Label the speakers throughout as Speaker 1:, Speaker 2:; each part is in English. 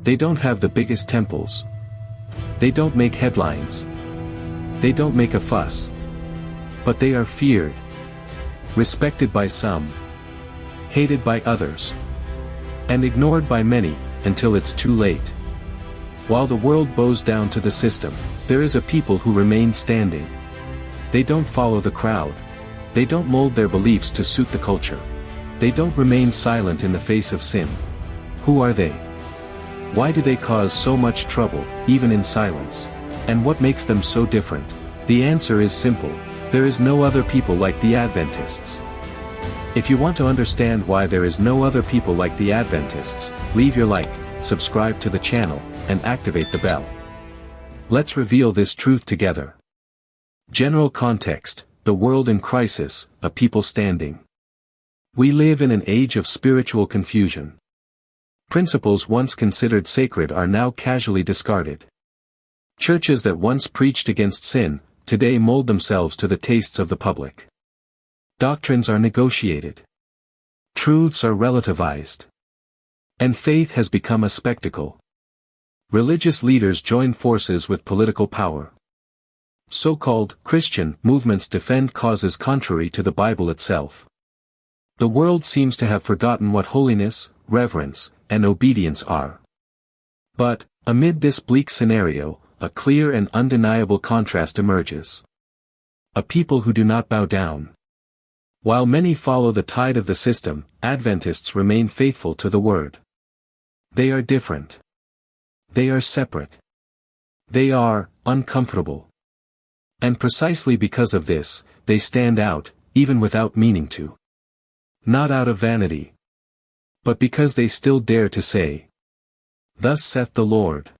Speaker 1: They don't have the biggest temples. They don't make headlines. They don't make a fuss. But they are feared, respected by some, hated by others, and ignored by many, until it's too late. While the world bows down to the system, there is a people who remain standing. They don't follow the crowd. They don't mold their beliefs to suit the culture. They don't remain silent in the face of sin. Who are they? Why do they cause so much trouble, even in silence? And what makes them so different? The answer is simple. There is no other people like the Adventists. If you want to understand why there is no other people like the Adventists, leave your like, subscribe to the channel, and activate the bell. Let's reveal this truth together. General context: the world in crisis, a people standing. We live in an age of spiritual confusion. Principles once considered sacred are now casually discarded. Churches that once preached against sin, today mold themselves to the tastes of the public. Doctrines are negotiated. Truths are relativized. And faith has become a spectacle. Religious leaders join forces with political power. So-called Christian movements defend causes contrary to the Bible itself. The world seems to have forgotten what holiness, reverence, and obedience are. But, amid this bleak scenario, a clear and undeniable contrast emerges. A people who do not bow down. While many follow the tide of the system, Adventists remain faithful to the Word. They are different. They are separate. They are uncomfortable. And precisely because of this, they stand out, even without meaning to. Not out of vanity, but because they still dare to say, "Thus saith the Lord."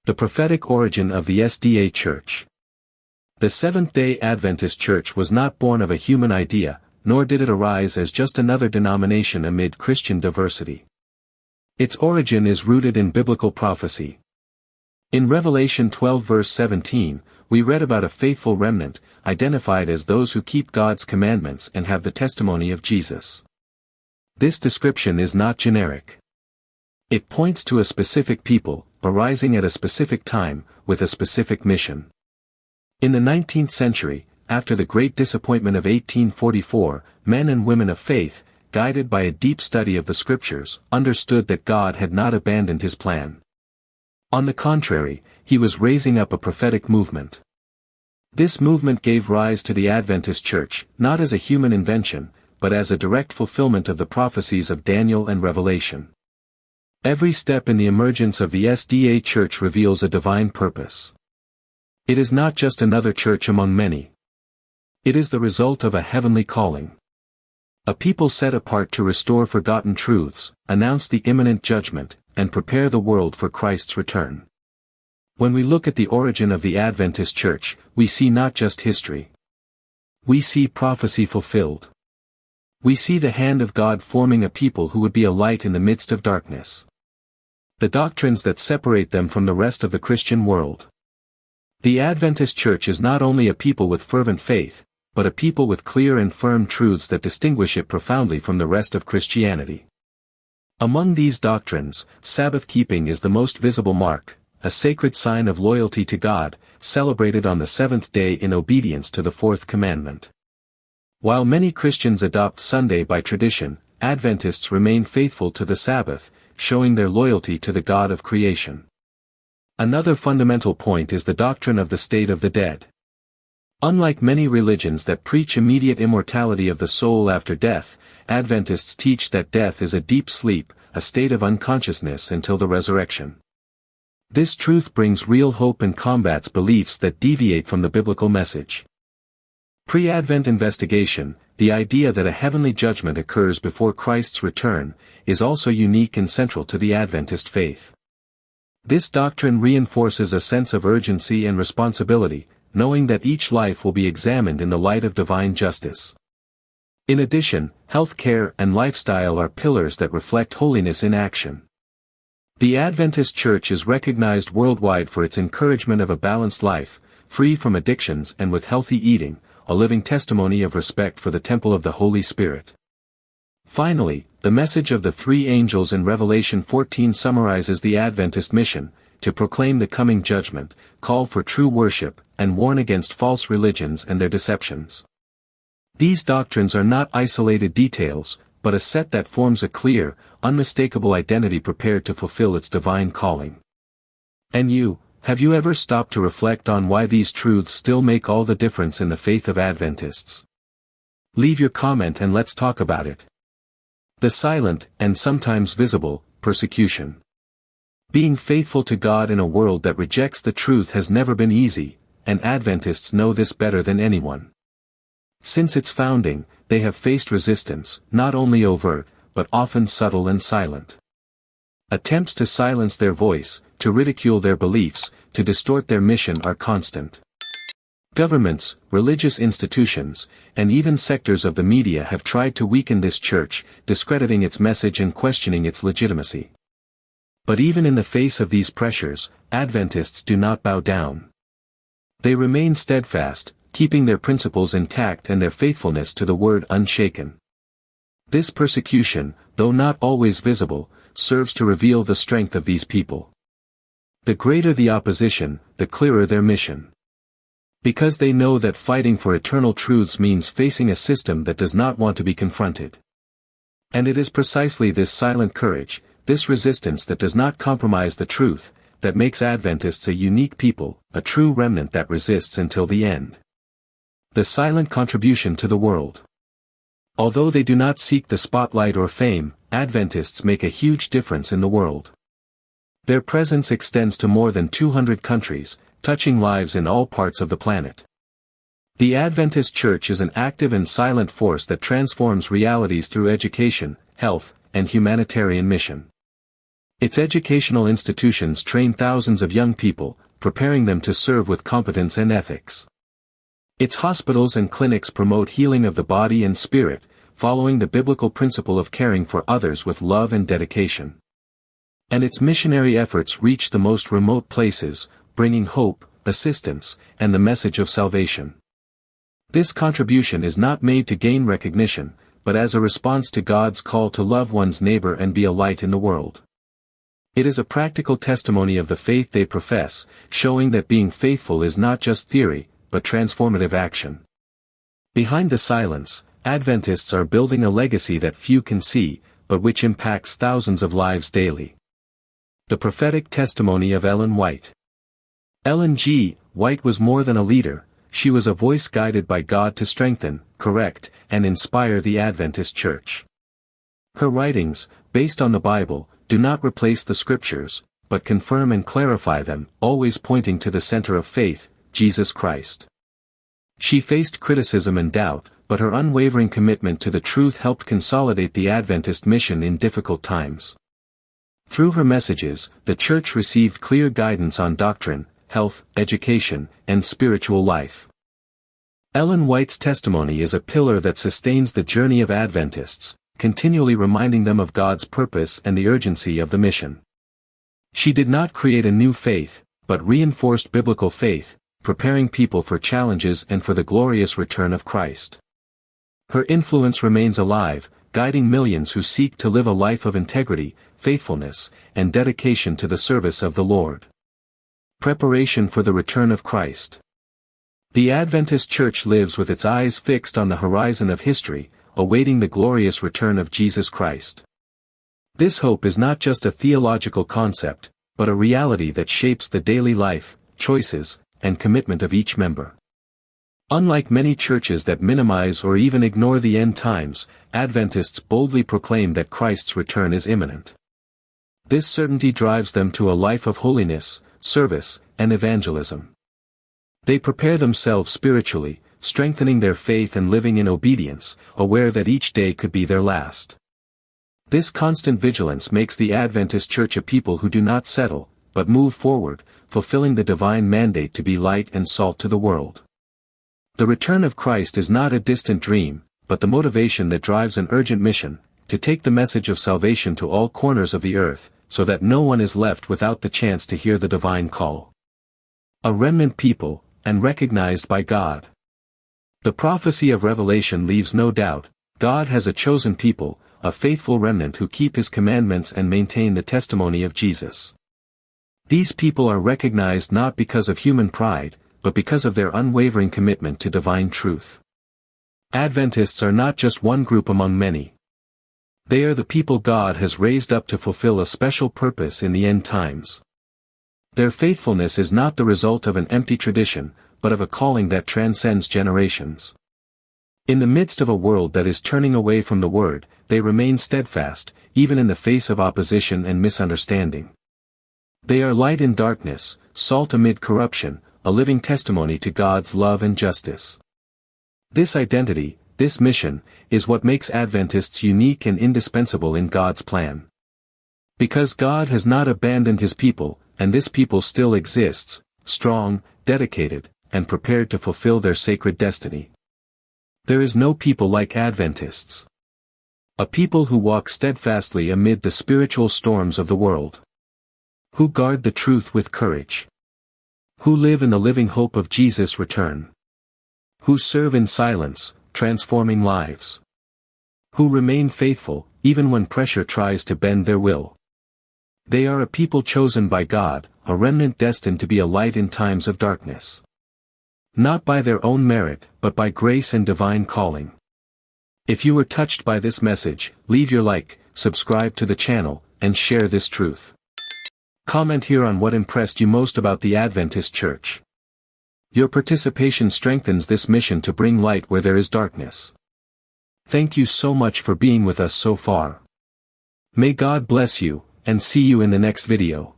Speaker 1: The prophetic origin of the SDA Church. The Seventh-day Adventist Church was not born of a human idea, nor did it arise as just another denomination amid Christian diversity. Its origin is rooted in biblical prophecy. In Revelation 12 verse 17, we read about a faithful remnant, identified as those who keep God's commandments and have the testimony of Jesus. This description is not generic. It points to a specific people, arising at a specific time, with a specific mission. In the 19th century, after the great disappointment of 1844, men and women of faith, guided by a deep study of the Scriptures, understood that God had not abandoned His plan. On the contrary, He was raising up a prophetic movement. This movement gave rise to the Adventist Church, not as a human invention, but as a direct fulfillment of the prophecies of Daniel and Revelation. Every step in the emergence of the SDA Church reveals a divine purpose. It is not just another church among many. It is the result of a heavenly calling. A people set apart to restore forgotten truths, announce the imminent judgment, and prepare the world for Christ's return. When we look at the origin of the Adventist Church, we see not just history. We see prophecy fulfilled. We see the hand of God forming a people who would be a light in the midst of darkness. The doctrines that separate them from the rest of the Christian world. The Adventist Church is not only a people with fervent faith, but a people with clear and firm truths that distinguish it profoundly from the rest of Christianity. Among these doctrines, Sabbath-keeping is the most visible mark, a sacred sign of loyalty to God, celebrated on the seventh day in obedience to the fourth commandment. While many Christians adopt Sunday by tradition, Adventists remain faithful to the Sabbath, showing their loyalty to the God of creation. Another fundamental point is the doctrine of the state of the dead. Unlike many religions that preach immediate immortality of the soul after death, Adventists teach that death is a deep sleep, a state of unconsciousness until the resurrection. This truth brings real hope and combats beliefs that deviate from the biblical message. Pre-Advent investigation, the idea that a heavenly judgment occurs before Christ's return, is also unique and central to the Adventist faith. This doctrine reinforces a sense of urgency and responsibility, knowing that each life will be examined in the light of divine justice. In addition, health care and lifestyle are pillars that reflect holiness in action. The Adventist Church is recognized worldwide for its encouragement of a balanced life, free from addictions and with healthy eating, a living testimony of respect for the temple of the Holy Spirit. Finally, The message of the three angels in Revelation 14 summarizes the Adventist mission: to proclaim the coming judgment, call for true worship, and warn against false religions and their deceptions. These doctrines are not isolated details, but a set that forms a clear, unmistakable identity prepared to fulfill its divine calling. And you, have you ever stopped to reflect on why these truths still make all the difference in the faith of Adventists? Leave your comment and let's talk about it. The silent, and sometimes visible, persecution. Being faithful to God in a world that rejects the truth has never been easy, and Adventists know this better than anyone. Since its founding, they have faced resistance, not only overt, but often subtle and silent. Attempts to silence their voice, to ridicule their beliefs, to distort their mission are constant. Governments, religious institutions, and even sectors of the media have tried to weaken this church, discrediting its message and questioning its legitimacy. But even in the face of these pressures, Adventists do not bow down. They remain steadfast, keeping their principles intact and their faithfulness to the Word unshaken. This persecution, though not always visible, serves to reveal the strength of these people. The greater the opposition, the clearer their mission. Because they know that fighting for eternal truths means facing a system that does not want to be confronted. And it is precisely this silent courage, this resistance that does not compromise the truth, that makes Adventists a unique people, a true remnant that resists until the end. The silent contribution to the world. Although they do not seek the spotlight or fame, Adventists make a huge difference in the world. Their presence extends to more than 200 countries, touching lives in all parts of the planet. The Adventist Church is an active and silent force that transforms realities through education, health, and humanitarian mission. Its educational institutions train thousands of young people, preparing them to serve with competence and ethics. Its hospitals and clinics promote healing of the body and spirit, following the biblical principle of caring for others with love and dedication. And its missionary efforts reach the most remote places, bringing hope, assistance, and the message of salvation. This contribution is not made to gain recognition, but as a response to God's call to love one's neighbor and be a light in the world. It is a practical testimony of the faith they profess, showing that being faithful is not just theory, but transformative action. Behind the silence, Adventists are building a legacy that few can see, but which impacts thousands of lives daily. The prophetic testimony of Ellen White. Ellen G. White was more than a leader, she was a voice guided by God to strengthen, correct, and inspire the Adventist Church. Her writings, based on the Bible, do not replace the Scriptures, but confirm and clarify them, always pointing to the center of faith, Jesus Christ. She faced criticism and doubt, but her unwavering commitment to the truth helped consolidate the Adventist mission in difficult times. Through her messages, the Church received clear guidance on doctrine, health, education, and spiritual life. Ellen White's testimony is a pillar that sustains the journey of Adventists, continually reminding them of God's purpose and the urgency of the mission. She did not create a new faith, but reinforced biblical faith, preparing people for challenges and for the glorious return of Christ. Her influence remains alive, guiding millions who seek to live a life of integrity, faithfulness, and dedication to the service of the Lord. Preparation for the return of Christ. The Adventist Church lives with its eyes fixed on the horizon of history, awaiting the glorious return of Jesus Christ. This hope is not just a theological concept, but a reality that shapes the daily life, choices, and commitment of each member. Unlike many churches that minimize or even ignore the end times, Adventists boldly proclaim that Christ's return is imminent. This certainty drives them to a life of holiness, service, and evangelism. They prepare themselves spiritually, strengthening their faith and living in obedience, aware that each day could be their last. This constant vigilance makes the Adventist Church a people who do not settle, but move forward, fulfilling the divine mandate to be light and salt to the world. The return of Christ is not a distant dream, but the motivation that drives an urgent mission, to take the message of salvation to all corners of the earth, so that no one is left without the chance to hear the divine call. A remnant people, and recognized by God. The prophecy of Revelation leaves no doubt, God has a chosen people, a faithful remnant who keep His commandments and maintain the testimony of Jesus. These people are recognized not because of human pride, but because of their unwavering commitment to divine truth. Adventists are not just one group among many. They are the people God has raised up to fulfill a special purpose in the end times. Their faithfulness is not the result of an empty tradition, but of a calling that transcends generations. In the midst of a world that is turning away from the Word, they remain steadfast, even in the face of opposition and misunderstanding. They are light in darkness, salt amid corruption, a living testimony to God's love and justice. This identity, this mission, is what makes Adventists unique and indispensable in God's plan. Because God has not abandoned His people, and this people still exists, strong, dedicated, and prepared to fulfill their sacred destiny. There is no people like Adventists. A people who walk steadfastly amid the spiritual storms of the world. Who guard the truth with courage. Who live in the living hope of Jesus' return. Who serve in silence, transforming lives. Who remain faithful, even when pressure tries to bend their will. They are a people chosen by God, a remnant destined to be a light in times of darkness. Not by their own merit, but by grace and divine calling. If you were touched by this message, leave your like, subscribe to the channel, and share this truth. Comment here on what impressed you most about the Adventist Church. Your participation strengthens this mission to bring light where there is darkness. Thank you so much for being with us so far. May God bless you, and see you in the next video.